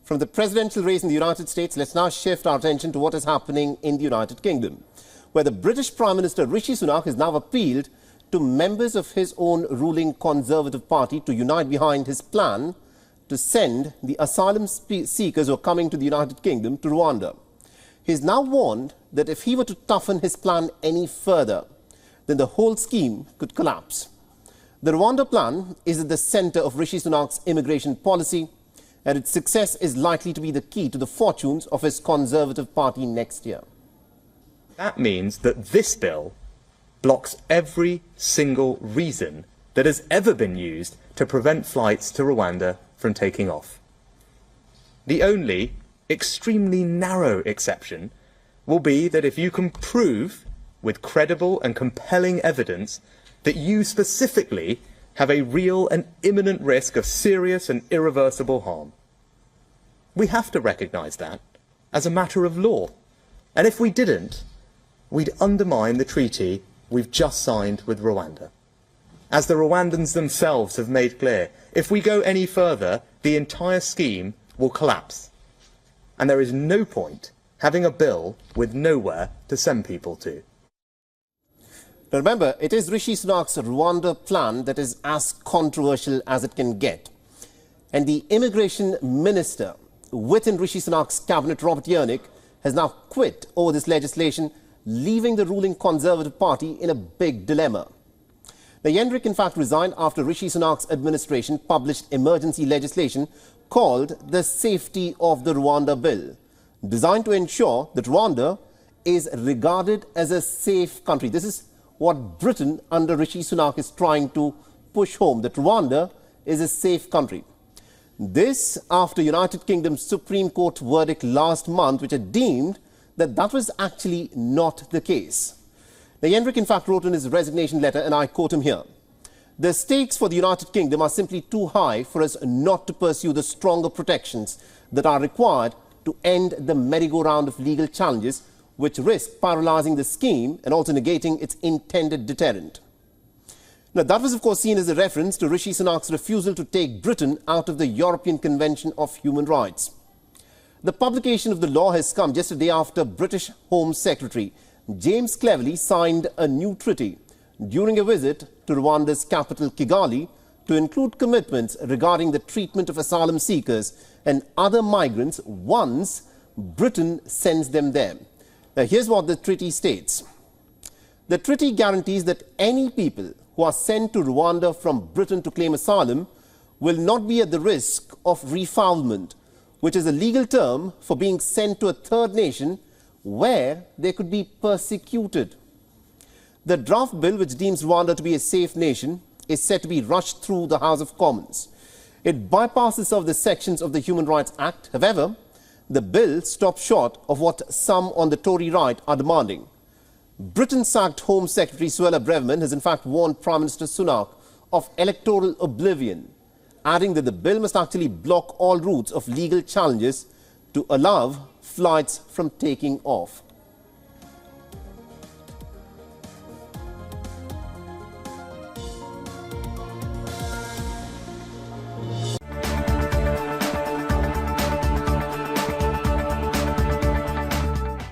From the presidential race in the United States, let's now shift our attention to what is happening in the United Kingdom, where the British Prime Minister Rishi Sunak has now appealed to members of his own ruling Conservative Party to unite behind his plan to send the asylum seekers who are coming to the United Kingdom to Rwanda. He has now warned that if he were to toughen his plan any further, then the whole scheme could collapse. The Rwanda plan is at the centre of Rishi Sunak's immigration policy, and its success is likely to be the key to the fortunes of his Conservative Party next year. That means that this bill blocks every single reason that has ever been used to prevent flights to Rwanda from taking off. The only extremely narrow exception will be that if you can prove with credible and compelling evidence that you specifically have a real and imminent risk of serious and irreversible harm. We have to recognise that as a matter of law. And if we didn't, we'd undermine the treaty we've just signed with Rwanda. As the Rwandans themselves have made clear, if we go any further, the entire scheme will collapse. And there is no point having a bill with nowhere to send people to. Now remember, it is Rishi Sunak's Rwanda plan that is as controversial as it can get. And the immigration minister within Rishi Sunak's cabinet, Robert Yernick, has now quit over this legislation, leaving the ruling Conservative Party in a big dilemma. Now, Yernick, in fact, resigned after Rishi Sunak's administration published emergency legislation called the Safety of the Rwanda Bill, designed to ensure that Rwanda is regarded as a safe country. This is what Britain under Rishi Sunak is trying to push home, that Rwanda is a safe country. This after United Kingdom's Supreme Court verdict last month, which had deemed that that was actually not the case. Now, Yernick, in fact, wrote in his resignation letter, and I quote him here, "The stakes for the United Kingdom are simply too high for us not to pursue the stronger protections that are required to end the merry-go-round of legal challenges which risk paralysing the scheme and also negating its intended deterrent." Now, that was, of course, seen as a reference to Rishi Sunak's refusal to take Britain out of the European Convention of Human Rights. The publication of the law has come just a day after British Home Secretary James Cleverly signed a new treaty during a visit to Rwanda's capital, Kigali, to include commitments regarding the treatment of asylum seekers and other migrants once Britain sends them there. Now, here's what the treaty states. The treaty guarantees that any people who are sent to Rwanda from Britain to claim asylum will not be at the risk of refoulement, which is a legal term for being sent to a third nation where they could be persecuted. The draft bill, which deems Rwanda to be a safe nation, is set to be rushed through the House of Commons. It bypasses some of the sections of the Human Rights Act. However, the bill stops short of what some on the Tory right are demanding. Britain-sacked Home Secretary Suella Braverman has in fact warned Prime Minister Sunak of electoral oblivion, adding that the bill must actually block all routes of legal challenges to allow flights from taking off.